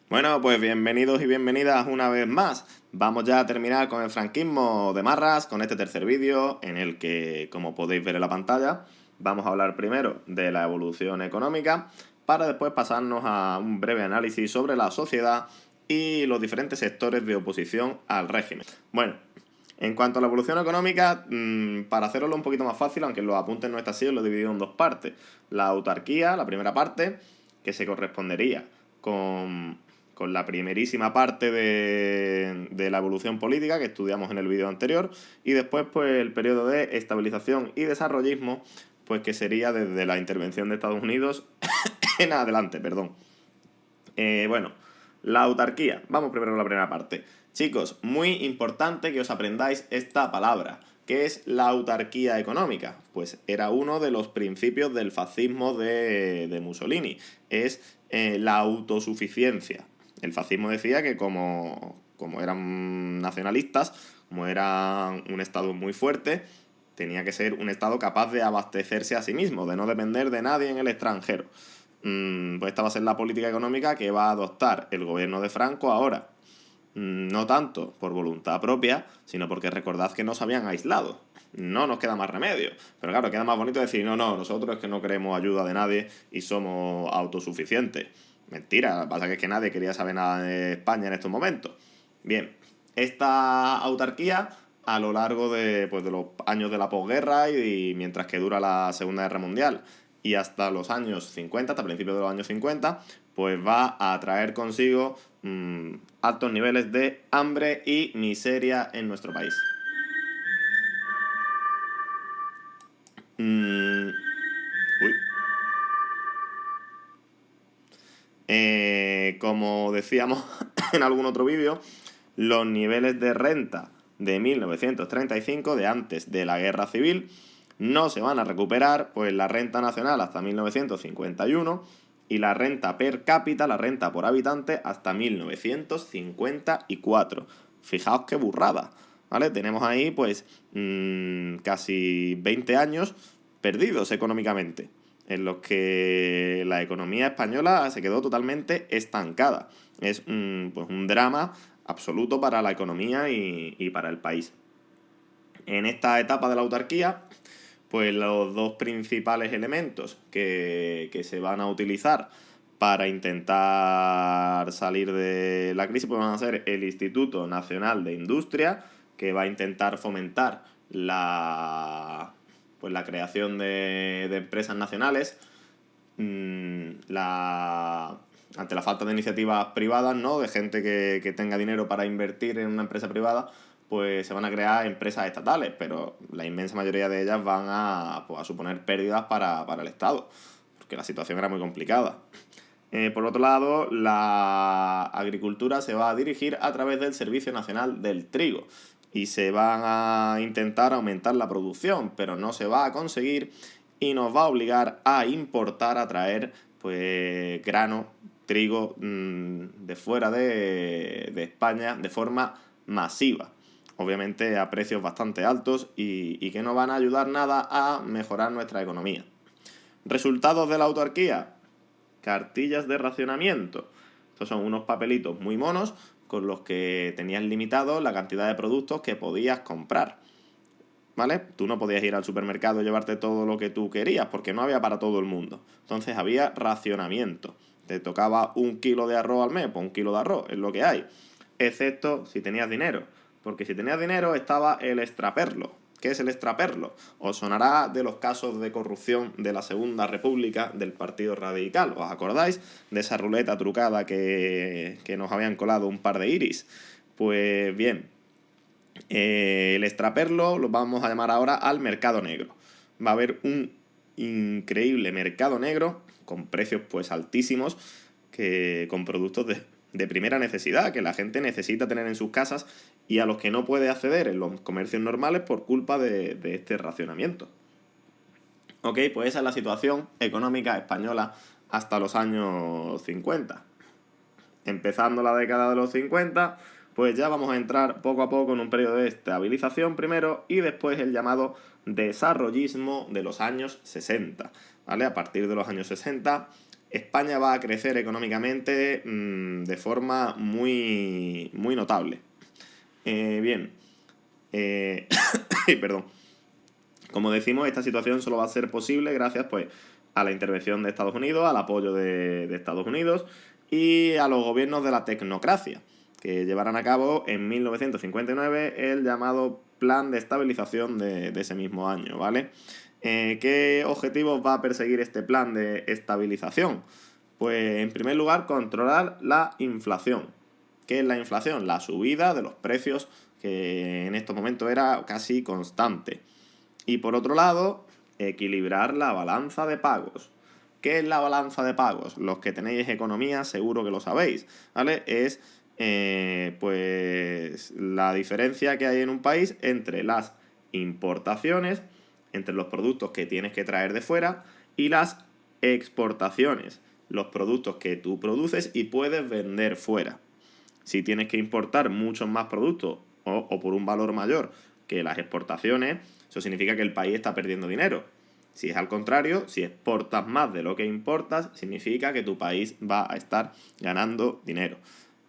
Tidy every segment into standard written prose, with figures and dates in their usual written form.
Bueno, pues bienvenidos y bienvenidas una vez más. Vamos ya a terminar con el franquismo de Marras, con este tercer vídeo, en el que, como podéis ver en la pantalla, vamos a hablar primero de la evolución económica, para después pasarnos a un breve análisis sobre la sociedad y los diferentes sectores de oposición al régimen. Bueno, en cuanto a la evolución económica, para hacerlo un poquito más fácil, aunque los apuntes no está así, os lo he dividido en dos partes. La autarquía, la primera parte, que se correspondería con la primerísima parte de la evolución política que estudiamos en el vídeo anterior, y después pues el periodo de estabilización y desarrollismo, pues que sería desde la intervención de Estados Unidos en adelante, perdón. Bueno, la autarquía. Vamos primero con la primera parte. Chicos, muy importante que os aprendáis esta palabra. ¿Qué es la autarquía económica? Pues era uno de los principios del fascismo de Mussolini. Es la autosuficiencia. El fascismo decía que como eran nacionalistas, como era un Estado muy fuerte, tenía que ser un Estado capaz de abastecerse a sí mismo, de no depender de nadie en el extranjero. Pues esta va a ser la política económica que va a adoptar el gobierno de Franco ahora. No tanto por voluntad propia, sino porque recordad que nos habían aislado. No nos queda más remedio. Pero claro, queda más bonito decir, no, nosotros es que no queremos ayuda de nadie y somos autosuficientes. Mentira, lo que pasa es que nadie quería saber nada de España en estos momentos. Bien, esta autarquía a lo largo de los años de la posguerra y mientras que dura la Segunda Guerra Mundial y hasta los años 50, hasta principios de los años 50, pues va a traer consigo altos niveles de hambre y miseria en nuestro país. Uy. Como decíamos en algún otro vídeo, los niveles de renta de 1935, de antes de la guerra civil, no se van a recuperar, pues la renta nacional hasta 1951 y la renta per cápita, la renta por habitante, hasta 1954. Fijaos qué burrada, ¿vale? Tenemos ahí pues casi 20 años perdidos económicamente, en los que la economía española se quedó totalmente estancada. Es pues un drama absoluto para la economía y para el país. En esta etapa de la autarquía, pues los dos principales elementos que se van a utilizar para intentar salir de la crisis pues van a ser el Instituto Nacional de Industria, que va a intentar fomentar la creación de empresas nacionales, ante la falta de iniciativas privadas, ¿no? De gente que tenga dinero para invertir en una empresa privada, pues se van a crear empresas estatales, pero la inmensa mayoría de ellas van a suponer pérdidas para el Estado, porque la situación era muy complicada. Por otro lado, la agricultura se va a dirigir a través del Servicio Nacional del Trigo y se van a intentar aumentar la producción, pero no se va a conseguir y nos va a obligar a importar, a traer pues grano, trigo de fuera de España de forma masiva. Obviamente a precios bastante altos y que no van a ayudar nada a mejorar nuestra economía. ¿Resultados de la autarquía? Cartillas de racionamiento. Estos son unos papelitos muy monos con los que tenías limitado la cantidad de productos que podías comprar, ¿vale? Tú no podías ir al supermercado y llevarte todo lo que tú querías porque no había para todo el mundo. Entonces había racionamiento. Te tocaba 1 kilo de arroz al mes, pues 1 kilo de arroz, es lo que hay. Excepto si tenías dinero. Porque si tenías dinero estaba el extraperlo. ¿Qué es el extraperlo? Os sonará de los casos de corrupción de la Segunda República del Partido Radical. ¿Os acordáis de esa ruleta trucada que nos habían colado un par de iris? Pues bien, el extraperlo lo vamos a llamar ahora al mercado negro. Va a haber un increíble mercado negro con precios pues altísimos, con productos de primera necesidad que la gente necesita tener en sus casas y a los que no puede acceder en los comercios normales por culpa de este racionamiento. Ok, pues esa es la situación económica española hasta los años 50. Empezando la década de los 50, pues ya vamos a entrar poco a poco en un periodo de estabilización primero y después el llamado desarrollismo de los años 60. ¿Vale? A partir de los años 60 España va a crecer económicamente de forma muy, muy notable. Bien, perdón. Como decimos, esta situación solo va a ser posible gracias pues, a la intervención de Estados Unidos, al apoyo de Estados Unidos y a los gobiernos de la tecnocracia, que llevarán a cabo en 1959 el llamado Plan de Estabilización de ese mismo año, ¿vale? ¿Qué objetivos va a perseguir este plan de estabilización? Pues, en primer lugar, controlar la inflación. ¿Qué es la inflación? La subida de los precios, que en estos momentos era casi constante. Y por otro lado, equilibrar la balanza de pagos. ¿Qué es la balanza de pagos? Los que tenéis economía seguro que lo sabéis, ¿vale? Es pues la diferencia que hay en un país entre las importaciones, entre los productos que tienes que traer de fuera, y las exportaciones, los productos que tú produces y puedes vender fuera. Si tienes que importar muchos más productos o por un valor mayor que las exportaciones, eso significa que el país está perdiendo dinero. Si es al contrario, si exportas más de lo que importas, significa que tu país va a estar ganando dinero.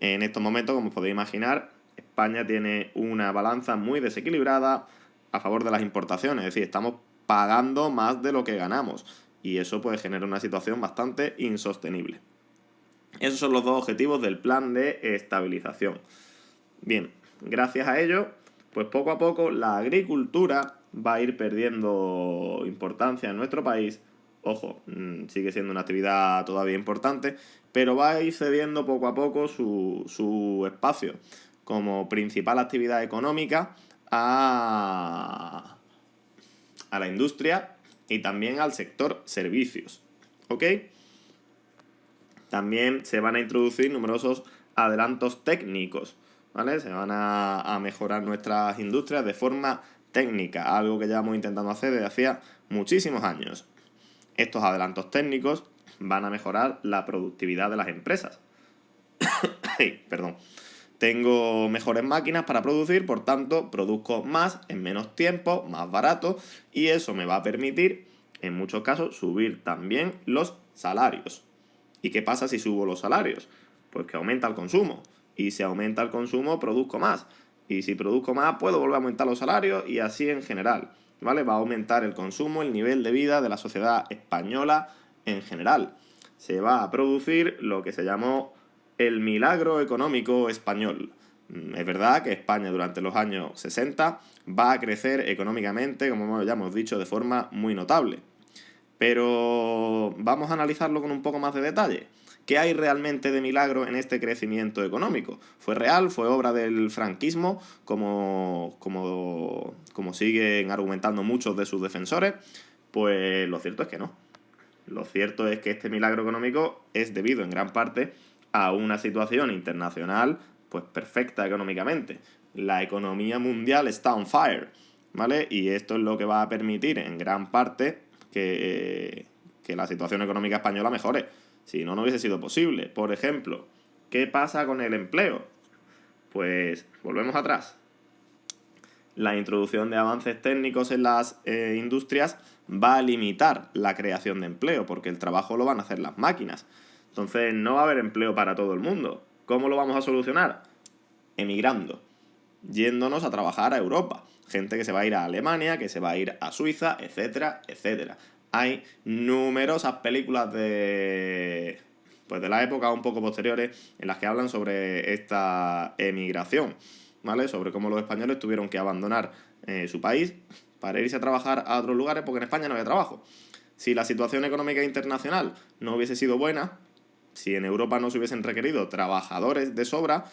En estos momentos, como os podéis imaginar, España tiene una balanza muy desequilibrada a favor de las importaciones, es decir, estamos pagando más de lo que ganamos y eso puede generar una situación bastante insostenible. Esos son los dos objetivos del plan de estabilización. Bien, gracias a ello, pues poco a poco la agricultura va a ir perdiendo importancia en nuestro país. Ojo, sigue siendo una actividad todavía importante, pero va a ir cediendo poco a poco su espacio como principal actividad económica a la industria y también al sector servicios. ¿Ok? También se van a introducir numerosos adelantos técnicos, ¿vale? Se van a mejorar nuestras industrias de forma técnica, algo que llevamos intentando hacer desde hacía muchísimos años. Estos adelantos técnicos van a mejorar la productividad de las empresas. Perdón. Tengo mejores máquinas para producir, por tanto, produzco más en menos tiempo, más barato, y eso me va a permitir, en muchos casos, subir también los salarios. ¿Y qué pasa si subo los salarios? Pues que aumenta el consumo. Y si aumenta el consumo, produzco más. Y si produzco más, puedo volver a aumentar los salarios y así en general. ¿Vale? Va a aumentar el consumo, el nivel de vida de la sociedad española en general. Se va a producir lo que se llamó el milagro económico español. Es verdad que España durante los años 60 va a crecer económicamente, como ya hemos dicho, de forma muy notable. Pero vamos a analizarlo con un poco más de detalle. ¿Qué hay realmente de milagro en este crecimiento económico? ¿Fue real? ¿Fue obra del franquismo? Como siguen argumentando muchos de sus defensores. Pues lo cierto es que no. Lo cierto es que este milagro económico es debido en gran parte a una situación internacional pues perfecta económicamente. La economía mundial está on fire, ¿vale? Y esto es lo que va a permitir en gran parte que la situación económica española mejore. Si no, no hubiese sido posible. Por ejemplo, ¿qué pasa con el empleo? Pues volvemos atrás. La introducción de avances técnicos en las industrias va a limitar la creación de empleo, porque el trabajo lo van a hacer las máquinas. Entonces no va a haber empleo para todo el mundo. ¿Cómo lo vamos a solucionar? Emigrando, yéndonos a trabajar a Europa. Gente que se va a ir a Alemania, que se va a ir a Suiza, etcétera, etcétera. Hay numerosas películas de la época un poco posteriores en las que hablan sobre esta emigración, ¿vale? Sobre cómo los españoles tuvieron que abandonar su país para irse a trabajar a otros lugares porque en España no había trabajo. Si la situación económica internacional no hubiese sido buena, si en Europa no se hubiesen requerido trabajadores de sobra,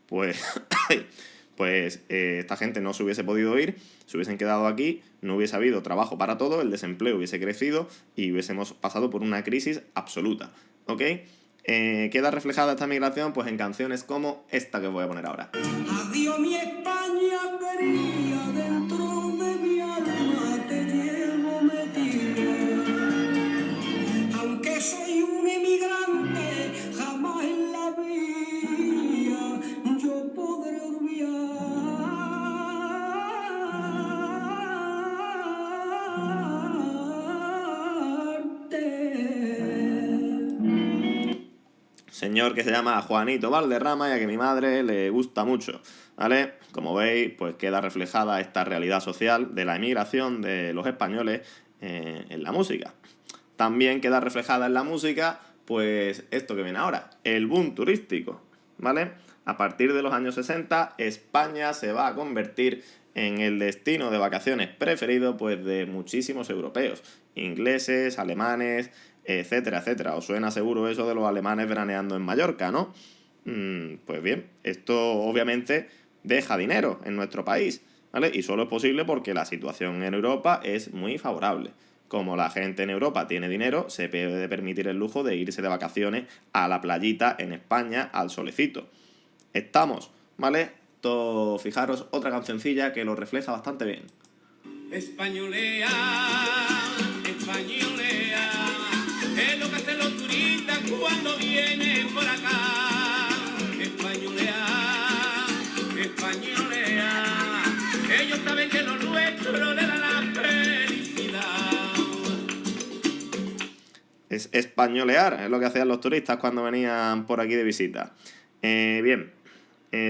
pues, esta gente no se hubiese podido ir, se hubiesen quedado aquí, no hubiese habido trabajo para todos, el desempleo hubiese crecido y hubiésemos pasado por una crisis absoluta. ¿Ok? ¿Queda reflejada esta migración? Pues en canciones como esta que os voy a poner ahora. Adiós mi España querida, dentro de mi alma te llevo metida. Aunque soy un emigrante, jamás en la vida yo podré olvidarte. señor que se llama Juanito Valderrama y a que mi madre le gusta mucho, ¿vale? Como veis, pues queda reflejada esta realidad social de la emigración de los españoles en la música. También queda reflejada en la música, pues esto que viene ahora, el boom turístico, ¿vale? A partir de los años 60, España se va a convertir en el destino de vacaciones preferido pues de muchísimos europeos, ingleses, alemanes, etcétera, etcétera. Os suena seguro eso de los alemanes veraneando en Mallorca, ¿no? Pues bien, esto obviamente deja dinero en nuestro país, ¿vale? Y solo es posible porque la situación en Europa es muy favorable. Como la gente en Europa tiene dinero, se puede permitir el lujo de irse de vacaciones a la playita en España, al solecito. Estamos, ¿vale? Fijaros, otra cancioncilla que lo refleja bastante bien. Españolea, españolea, es lo que hacen los turistas cuando vienen por acá. Españolea, españolea, ellos saben que lo nuestro le da la felicidad. Es españolear, es lo que hacían los turistas cuando venían por aquí de visita. Bien,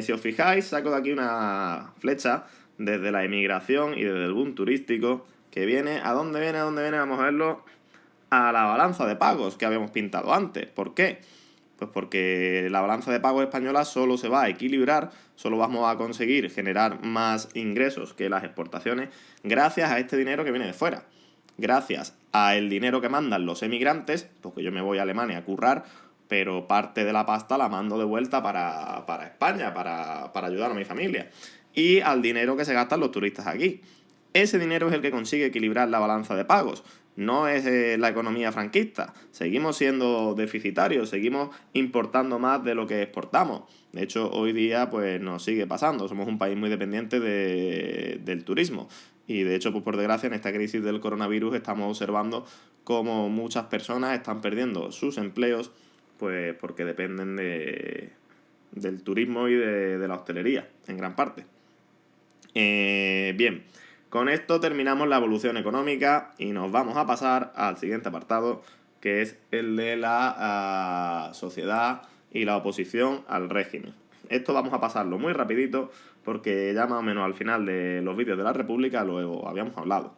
si os fijáis, saco de aquí una flecha desde la emigración y desde el boom turístico que viene. ¿A dónde viene? ¿A dónde viene? Vamos a verlo. A la balanza de pagos que habíamos pintado antes. ¿Por qué? Pues porque la balanza de pagos española solo se va a equilibrar, solo vamos a conseguir generar más ingresos que las exportaciones gracias a este dinero que viene de fuera. Gracias al dinero que mandan los emigrantes, porque yo me voy a Alemania a currar, pero parte de la pasta la mando de vuelta para España, para ayudar a mi familia. Y al dinero que se gastan los turistas aquí. Ese dinero es el que consigue equilibrar la balanza de pagos. No es la economía franquista. Seguimos siendo deficitarios, seguimos importando más de lo que exportamos. De hecho, hoy día pues nos sigue pasando. Somos un país muy dependiente del turismo. Y de hecho, pues por desgracia, en esta crisis del coronavirus estamos observando cómo muchas personas están perdiendo sus empleos pues porque dependen del turismo y de la hostelería, en gran parte. Bien, con esto terminamos la evolución económica y nos vamos a pasar al siguiente apartado, que es el de la sociedad y la oposición al régimen. Esto vamos a pasarlo muy rapidito porque ya más o menos al final de los vídeos de la República lo habíamos hablado.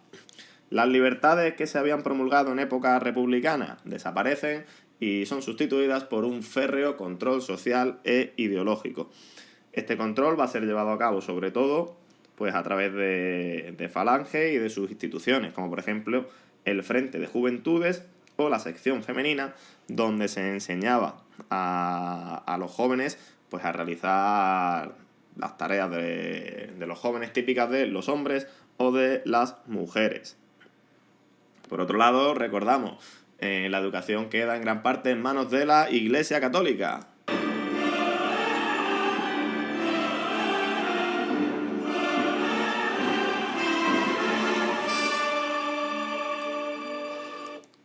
Las libertades que se habían promulgado en época republicana desaparecen y son sustituidas por un férreo control social e ideológico. Este control va a ser llevado a cabo sobre todo pues a través de Falange y de sus instituciones, como por ejemplo el Frente de Juventudes o la sección femenina, donde se enseñaba a los jóvenes pues a realizar las tareas de los jóvenes típicas de los hombres o de las mujeres. Por otro lado, recordamos, la educación queda en gran parte en manos de la Iglesia Católica.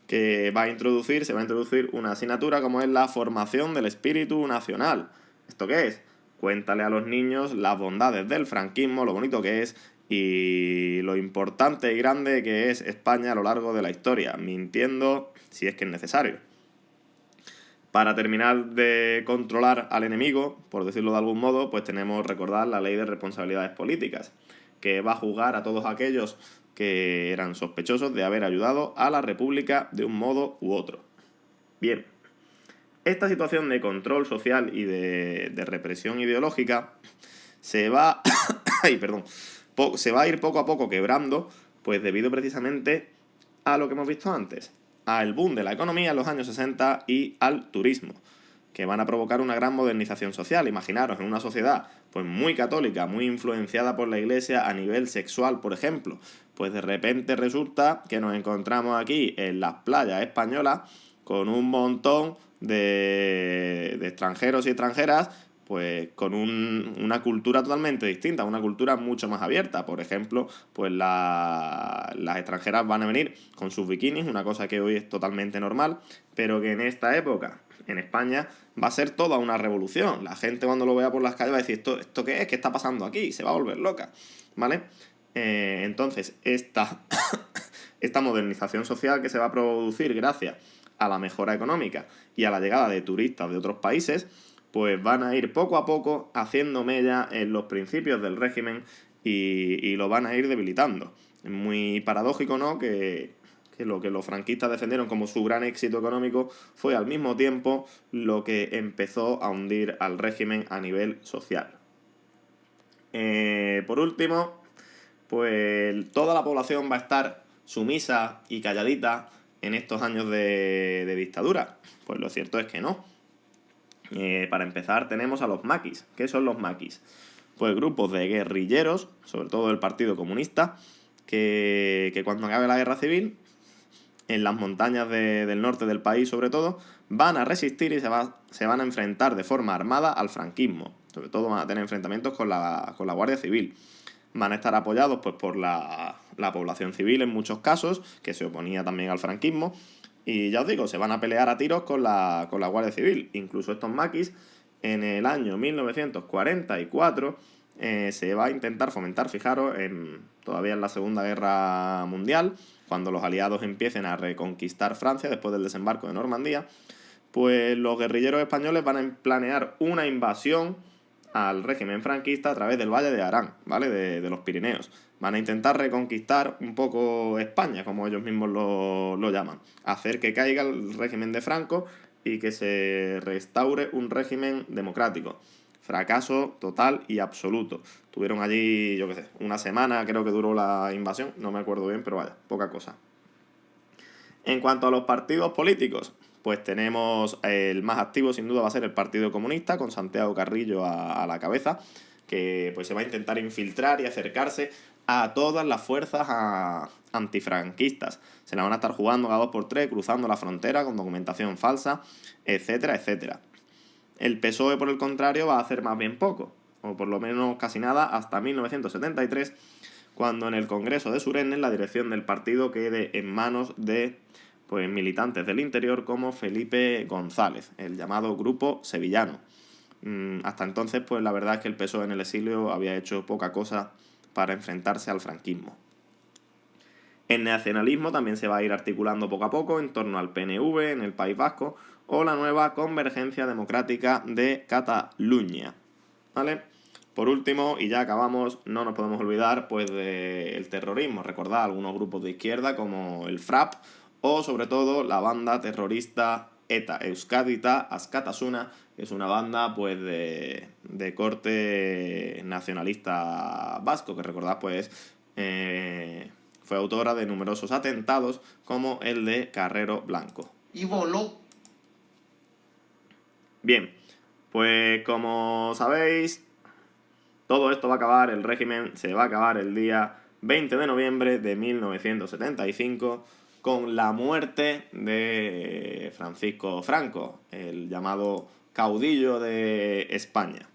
Que se va a introducir una asignatura como es la formación del espíritu nacional. ¿Esto qué es? Cuéntale a los niños las bondades del franquismo, lo bonito que es y lo importante y grande que es España a lo largo de la historia, mintiendo si es que es necesario. Para terminar de controlar al enemigo, por decirlo de algún modo, pues tenemos que recordar la ley de responsabilidades políticas, que va a juzgar a todos aquellos que eran sospechosos de haber ayudado a la República de un modo u otro. Bien, esta situación de control social y de represión ideológica se va a ir poco a poco quebrando, pues debido precisamente a lo que hemos visto antes, al boom de la economía en los años 60 y al turismo, que van a provocar una gran modernización social. Imaginaros, en una sociedad pues muy católica, muy influenciada por la Iglesia a nivel sexual, por ejemplo, pues de repente resulta que nos encontramos aquí en las playas españolas con un montón de extranjeros y extranjeras, pues con una cultura totalmente distinta, una cultura mucho más abierta. Por ejemplo, pues las extranjeras van a venir con sus bikinis, una cosa que hoy es totalmente normal, pero que en esta época, en España, va a ser toda una revolución. La gente cuando lo vea por las calles va a decir, ¿esto qué es? ¿Qué está pasando aquí? Se va a volver loca, ¿vale? Entonces, esta modernización social que se va a producir gracias a la mejora económica y a la llegada de turistas de otros países, pues van a ir poco a poco haciendo mella en los principios del régimen y lo van a ir debilitando. Es muy paradójico, ¿no?, que lo que los franquistas defendieron como su gran éxito económico fue al mismo tiempo lo que empezó a hundir al régimen a nivel social. Por último, pues toda la población va a estar sumisa y calladita en estos años de dictadura. Pues lo cierto es que no. Para empezar tenemos a los maquis. ¿Qué son los maquis? Pues grupos de guerrilleros, sobre todo del Partido Comunista, que cuando acabe la guerra civil, en las montañas del norte del país sobre todo, van a resistir y se van a enfrentar de forma armada al franquismo. Sobre todo van a tener enfrentamientos con la Guardia Civil. Van a estar apoyados pues por la población civil en muchos casos, que se oponía también al franquismo. Y ya os digo, se van a pelear a tiros con la Guardia Civil. Incluso estos maquis, en el año 1944, se va a intentar fomentar, fijaros, todavía en la Segunda Guerra Mundial, cuando los aliados empiecen a reconquistar Francia después del desembarco de Normandía, pues los guerrilleros españoles van a planear una invasión al régimen franquista a través del Valle de Arán, ¿vale?, de los Pirineos. Van a intentar reconquistar un poco España, como ellos mismos lo llaman. Hacer que caiga el régimen de Franco y que se restaure un régimen democrático. Fracaso total y absoluto. Tuvieron allí, yo qué sé, una semana creo que duró la invasión, no me acuerdo bien, pero vaya, poca cosa. En cuanto a los partidos políticos, pues tenemos el más activo sin duda va a ser el Partido Comunista, con Santiago Carrillo a la cabeza, que pues se va a intentar infiltrar y acercarse a todas las fuerzas antifranquistas. Se la van a estar jugando cada 2x3, cruzando la frontera con documentación falsa, etcétera, etcétera. El PSOE, por el contrario, va a hacer más bien poco, o por lo menos casi nada, hasta 1973, cuando en el Congreso de Suresnes la dirección del partido quede en manos de pues militantes del interior como Felipe González, el llamado Grupo Sevillano. Hasta entonces, pues la verdad es que el PSOE en el exilio había hecho poca cosa para enfrentarse al franquismo. El nacionalismo también se va a ir articulando poco a poco en torno al PNV en el País Vasco o la nueva Convergencia Democrática de Cataluña, ¿vale? Por último, y ya acabamos, no nos podemos olvidar pues del terrorismo. Recordad algunos grupos de izquierda como el FRAP o sobre todo la banda terrorista ETA, Euskadita Askatasuna, que es una banda pues de corte nacionalista vasco, que recordad pues fue autora de numerosos atentados como el de Carrero Blanco. Y voló. Bien, pues como sabéis, todo esto va a acabar, el régimen se va a acabar el día 20 de noviembre de 1975 con la muerte de Francisco Franco, el llamado caudillo de España.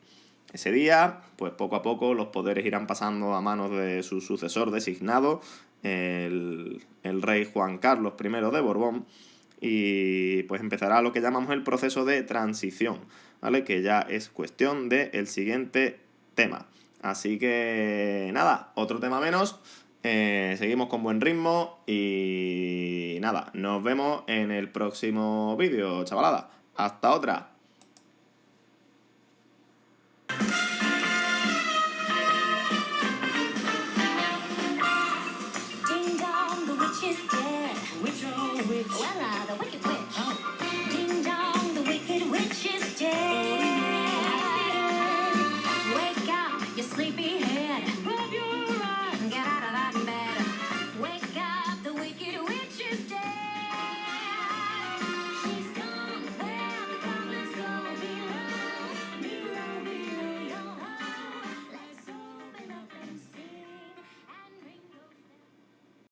Ese día, pues poco a poco los poderes irán pasando a manos de su sucesor designado, el rey Juan Carlos I de Borbón, y pues empezará lo que llamamos el proceso de transición, ¿vale?, que ya es cuestión del siguiente tema. Así que nada, otro tema menos. Seguimos con buen ritmo y nada, nos vemos en el próximo vídeo, chavalada. Hasta otra.